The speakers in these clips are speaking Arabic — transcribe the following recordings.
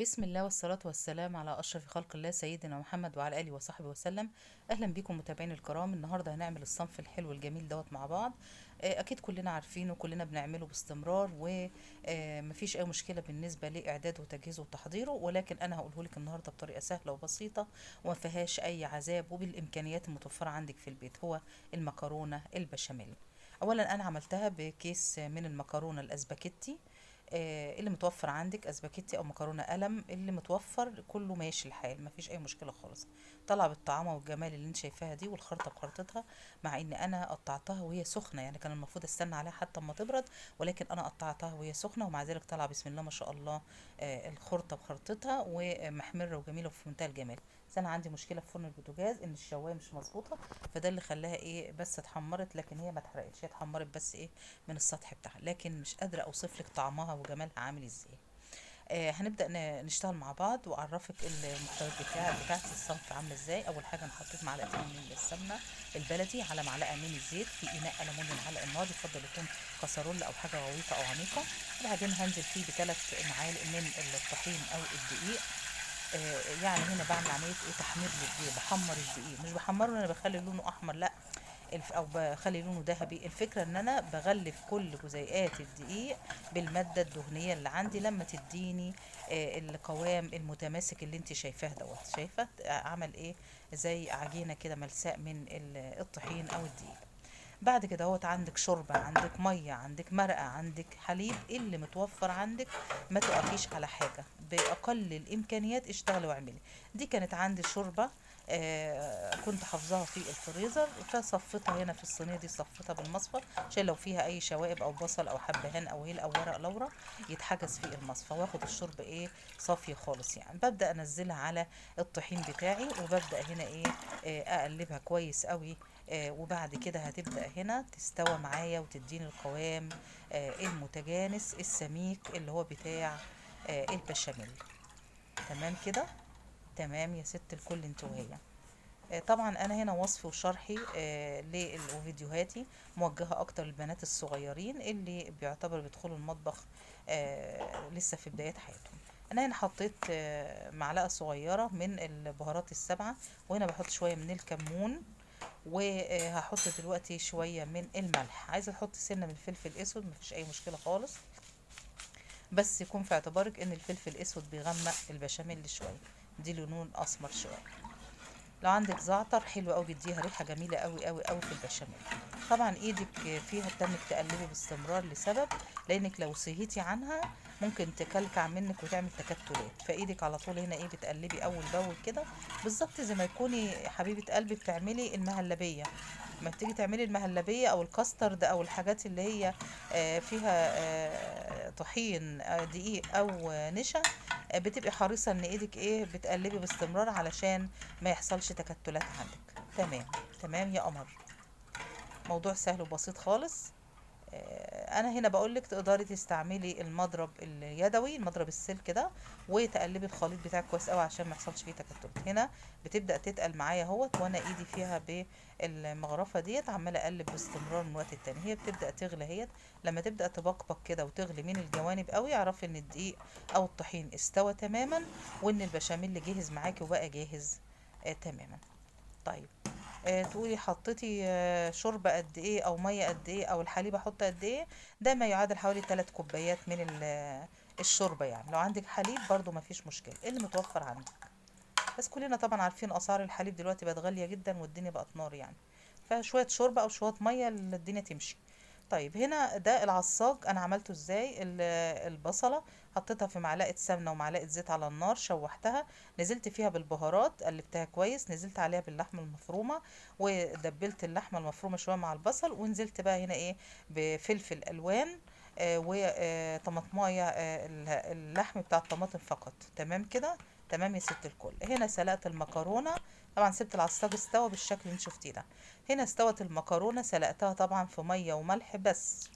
بسم الله والصلاة والسلام على أشرف خلق الله سيدنا محمد وعلى آله وصحبه وسلم. أهلا بكم متابعين الكرام. النهاردة هنعمل الصنف الحلو الجميل دوت مع بعض. أكيد كلنا عارفينه وكلنا بنعمله باستمرار، ومفيش أي مشكلة بالنسبة لإعداده وتجهيزه وتحضيره، ولكن أنا هقوله لك النهاردة بطريقة سهلة وبسيطة وما فيهاش أي عذاب وبالإمكانيات المتوفرة عندك في البيت. هو المكرونة البشاميل. أولا أنا عملتها بكيس من المكرونة الأسباجيتي. اللي متوفر عندك اسباجيتي او مكرونه قلم، اللي متوفر كله ماشي الحال، مفيش اي مشكله خالص. طالعه بالطعامه والجمال اللي انت شايفاها دي، والخرطه بخرطتها. مع ان انا قطعتها وهي سخنه، يعني كان المفروض استنى عليها حتى اما تبرد، ولكن انا قطعتها وهي سخنه، ومع ذلك طالعه بسم الله ما شاء الله. الخرطه بخرطتها ومحمره وجميله وفي منتهى الجمال. بس انا عندي مشكله في فرن البوتاجاز ان الشوايه مش مظبوطه، فده اللي خلاها ايه بس اتحمرت، لكن هي ما اتحرقتش، هي اتحمرت بس ايه من السطح بتاعها، لكن مش قادرة اوصف لك طعمها وجمالها عامل ازاي. هنبدأ نشتغل مع بعض واعرفك المحتويات بتاعت الصنف عاملة ازاي. اول حاجة انا حطيت معلقتين من السمنة البلدي على معلقة من الزيت في اناء ألمونيوم على النار، يفضل يكون كسرولة او حاجة غويطة او عميقة. وبعدين هنزل فيه بثلاث معالق من الطحين او الدقيق. يعني هنا بعمل عملية ايه تحمير للدقيق، بحمر الدقيق، مش بحمره انا بخلي لونه احمر، لا، او بخلي لونه ذهبي. الفكره ان انا بغلف كل جزيئات الدقيق بالماده الدهنيه اللي عندي لما تديني القوام المتماسك اللي انت شايفاه دوت. شايفه عمل ايه؟ زي عجينه كده ملساء من الطحين او الدقيق. بعد كده اهوت عندك شوربه، عندك ميه، عندك مرقه، عندك حليب، اللي متوفر عندك. ما تقفيش على حاجه، باقل الامكانيات اشتغلي واعملي. دي كانت عندي شوربه، كنت حافظاها في الفريزر، فصفتها هنا في الصينيه دي، صفتها بالمصفى عشان لو فيها اي شوائب او بصل او حبهان او هيل او ورق لورا يتحجز في المصفى، واخد الشوربه ايه صافيه خالص. يعني ببدا انزلها على الطحين بتاعي، وببدا هنا ايه اقلبها كويس قوي. وبعد كده هتبدأ هنا تستوى معايا وتديني القوام المتجانس السميك اللي هو بتاع البشاميل. تمام كده. تمام يا ست الكل انت وهي. طبعا انا هنا وصفي وشرحي وفيديوهاتي موجهة اكتر للبنات الصغيرين اللي بيعتبروا بيدخلوا المطبخ لسه في بداية حياتهم. انا هنا حطيت معلقة صغيرة من البهارات السبعة، وهنا بحط شوية من الكمون، وهحط دلوقتي شوية من الملح. عايزة تحط سنة من الفلفل الاسود مفيش اي مشكلة خالص، بس يكون في اعتبارك ان الفلفل الاسود بيغمق البشاميل شوية، دي لون اسمر شوية. لو عندك زعتر حلو قوي، بيديها ريحة جميلة قوي قوي قوي في البشاميل. طبعا ايدك فيها تنك تقلبي باستمرار لسبب، لانك لو سهيتي عنها ممكن تكلكع منك وتعمل تكتلات، فايدك على طول هنا ايه بتقلبي اول باول كده، بالظبط زي ما تكوني حبيبة قلبي بتعملي المهلبية. ما بتيجي تعملي المهلبية او الكاسترد او الحاجات اللي هي فيها طحين دقيق او نشا، بتبقي حريصة ان ايدك ايه بتقلبي باستمرار علشان ما يحصلش تكتلات عندك. تمام. تمام يا قمر. موضوع سهل وبسيط خالص. انا هنا بقولك تقدري تستعملي المضرب اليدوي، المضرب السلك ده، وتقلبي الخليط بتاعك كويس قوي عشان ما يحصلش فيه تكتلات. هنا بتبدا تتقل معايا اهوت، وانا ايدي فيها بالمغرفه ديت عماله اقلب باستمرار من وقت التاني. هي بتبدا تغلي اهيت، لما تبدا تبقبق كده وتغلي من الجوانب قوي اعرفي ان الدقيق او الطحين استوى تماما، وان البشاميل جهز معاكي وبقى جاهز تماما. طيب، تقولي حطيتي شوربة قد ايه او مية قد ايه او الحليب احط قد ايه؟ ده ما يعادل حوالي 3 كوبايات من الشوربة. يعني لو عندك حليب برضو ما فيش مشكلة، اللي متوفر عندك. بس كلنا طبعا عارفين اسعار الحليب دلوقتي بقت غالية جدا والدنيا بقت نار يعني، فشوية شوربة او شوية مية الدنيا تمشي. طيب هنا ده العصاج انا عملته ازاي. البصلة حطيتها في معلقة سمنة ومعلقة زيت على النار، شوحتها، نزلت فيها بالبهارات، قلبتها كويس، نزلت عليها باللحمة المفرومة، ودبلت اللحمة المفرومة شوية مع البصل، ونزلت بقى هنا ايه بفلفل الوان وطماطمايه، اللحم بتاع الطماطم فقط. تمام كده. تمام يا ست الكل. هنا سلقت المكرونة، طبعا سبت العصاج استوى بالشكل اللي انت شفتيه ده. هنا استوت المكرونة، سلقتها طبعا في مية وملح بس،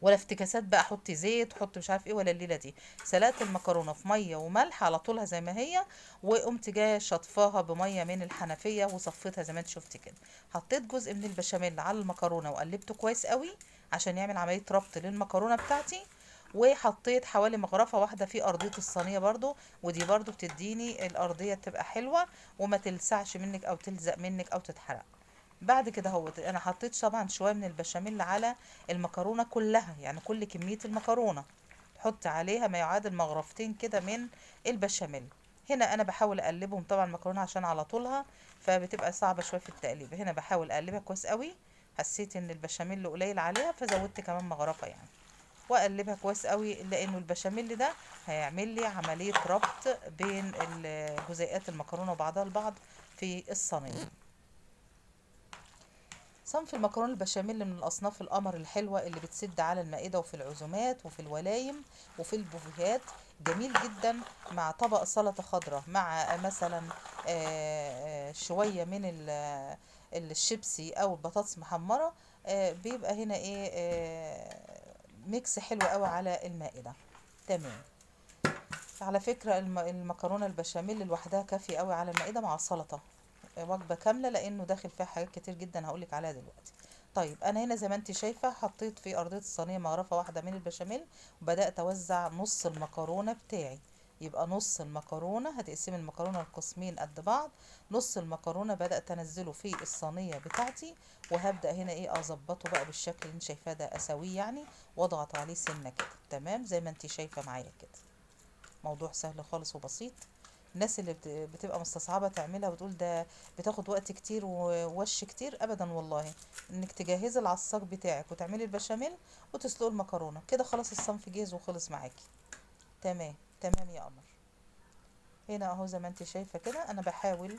ولا افتكاسات بقى حطي زيت حطي مش عارف ايه ولا الليله دي. سلقت المكرونه في ميه وملح على طولها زي ما هي، وقمت جايه شطفاها بميه من الحنفيه وصفيتها زي ما انت شفتي كده. حطيت جزء من البشاميل على المكرونه وقلبته كويس قوي عشان يعمل عمليه ربط للمكرونه بتاعتي، وحطيت حوالي مغرفة واحدة في ارضية الصينية برضو، ودي برضو بتديني الارضية تبقى حلوة وما تلسعش منك او تلزق منك او تتحرق. بعد كده انا حطيت طبعا شويه من البشاميل على المكرونه كلها، يعني كل كميه المكرونه تحط عليها ما يعادل مغرفتين كده من البشاميل. هنا انا بحاول اقلبهم، طبعا المكرونه عشان على طولها فبتبقى صعبه شويه في التقليب، هنا بحاول اقلبها كويس قوي. حسيت ان البشاميل قليل عليها فزودت كمان مغرفه يعني، واقلبها كويس قوي لانه البشاميل ده هيعمل لي عمليه ربط بين جزيئات المكرونه وبعضها البعض في الصينيه. صنف المكرونه البشاميل من الاصناف القمر الحلوه اللي بتسد على المائده وفي العزومات وفي الولايم وفي البوفيهات. جميل جدا مع طبق سلطه خضراء، مع مثلا شويه من الشيبسي او البطاطس محمره. بيبقى هنا ايه ميكس حلو قوي على المائده. تمام. على فكرة المكرونة البشاميل لوحدها كافية قوي على المائدة مع السلطة، وجبة كاملة لأنه داخل فيها حاجات كتير جدا هقولك عليها دلوقتي. طيب أنا هنا زي ما انت شايفة حطيت في أرضية الصينية مغرفة واحدة من البشاميل، وبدأت أوزع نص المكرونة بتاعي. يبقى نص المكرونة هتقسمي المكرونة لقسمين قد بعض، نص المكرونة بدأت أنزله في الصينية بتاعتي، وهبدأ هنا ايه أظبطه بقى بالشكل اللي انت شايفاه ده، أسويه يعني واضغط عليه سنة كده. تمام زي ما انت شايفة معايا كده. موضوع سهل خالص وبسيط. الناس اللي بتبقى مستصعبة تعملها وتقول ده بتاخد وقت كتير ووش كتير، ابدا والله. انك تجهزي العصاج بتاعك وتعملي البشاميل وتسلقي المكرونة كده خلاص، الصنف جاهز وخلص معاكي. تمام تمام يا قمر. هنا اهو زي ما انت شايفة كده انا بحاول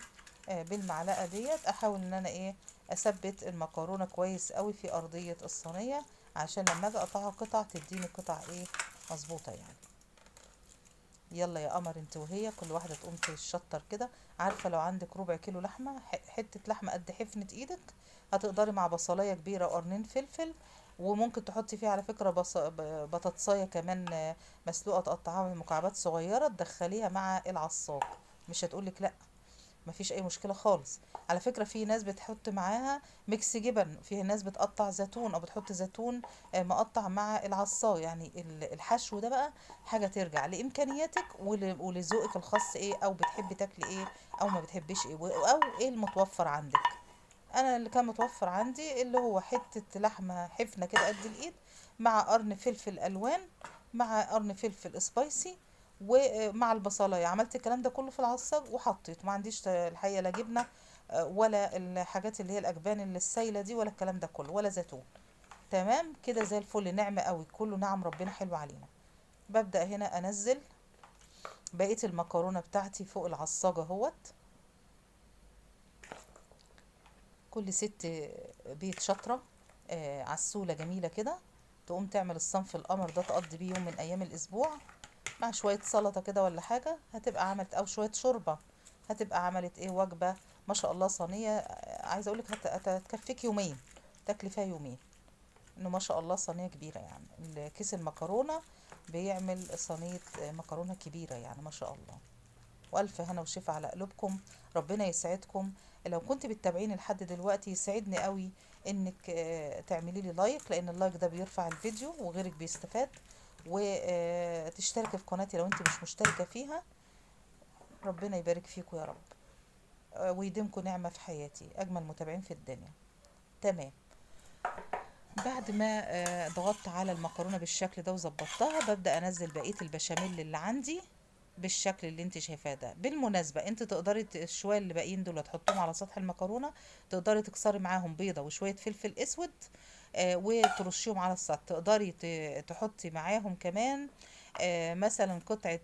بالمعلقة ديت احاول ان انا ايه اثبت المكرونة كويس قوي في ارضية الصينية، عشان لما اجي اقطعها قطع تديني قطع ايه مظبوطة يعني. يلا يا قمر انت وهي كل واحدة تقوم تشطر كده. عارفة لو عندك ربع كيلو لحمة، حتة لحمة قد حفنة ايدك، هتقدري مع بصلاية كبيرة وقرنين فلفل، وممكن تحطي فيه على فكرة بطاطساية كمان مسلوقة تقطعها مكعبات صغيرة تدخليها مع العصاج، مش هتقولك لا، مفيش اي مشكله خالص. على فكره في ناس بتحط معاها ميكس جبن، في ناس بتقطع زيتون او بتحط زيتون مقطع مع العصا، يعني الحشو ده بقى حاجه ترجع لامكانياتك ولذوقك الخاص ايه، او بتحبي تاكلي ايه او ما بتحبيش ايه، او ايه المتوفر عندك. انا اللي كان متوفر عندي اللي هو حته لحمه حفنه كده قد الايد، مع قرن فلفل الوان، مع قرن فلفل سبايسي، ومع البصلايه. عملت الكلام ده كله في العصاج وحطيت، ما عنديش الحقيقه لا جبنه ولا الحاجات اللي هي الاجبان اللي السايله دي ولا الكلام ده كله ولا زيتون. تمام كده زي الفل، نعمه قوي كله نعم ربنا حلو علينا. ببدا هنا انزل بقيه المكرونه بتاعتي فوق العصاجه اهوت. كل ست بيت شاطرة عسولة جميلة كده تقوم تعمل الصنف القمر ده، تقضي بيه يوم من أيام الأسبوع مع شوية سلطة كده ولا حاجة، هتبقى عملت أو شوية شوربة، هتبقى عملت ايه وجبة ما شاء الله. صينية عايزة أقولك هتكفيك يومين، تاكلي فيها يومين، انه ما شاء الله صينية كبيرة يعني. كيس المكرونة بيعمل صينية مكرونة كبيرة يعني ما شاء الله. والف هنا وشفا على قلوبكم، ربنا يسعدكم. لو كنت بتتابعيني لحد دلوقتي يسعدني قوي انك تعملي لي لايك، لان اللايك ده بيرفع الفيديو وغيرك بيستفاد، وتشتركي في قناتي لو انت مش مشتركة فيها. ربنا يبارك فيكم يا رب، ويديمكم نعمة في حياتي، اجمل متابعين في الدنيا. تمام. بعد ما ضغطت على المكرونة بالشكل ده وظبطتها، ببدأ انزل بقية البشاميل اللي عندي بالشكل اللي انت شايفاه ده. بالمناسبة انت تقدري الشوية اللي باقيين دول تحطهم على سطح المكرونة، تقدري تكسري معاهم بيضة وشوية فلفل اسود وترشيهم على السطح. تقدري تحطي معاهم كمان مثلا قطعة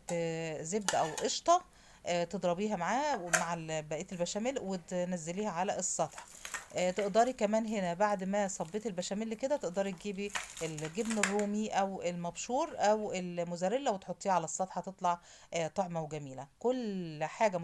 زبدة او قشطة تضربيها معاه ومع بقية البشاميل وتنزليها على السطح. تقدري كمان هنا بعد ما صبيتي البشاميل كده تقدري تجيبي الجبن الرومي او المبشور او الموزاريلا وتحطيه على السطح، هتطلع طعمة وجميلة. كل حاجة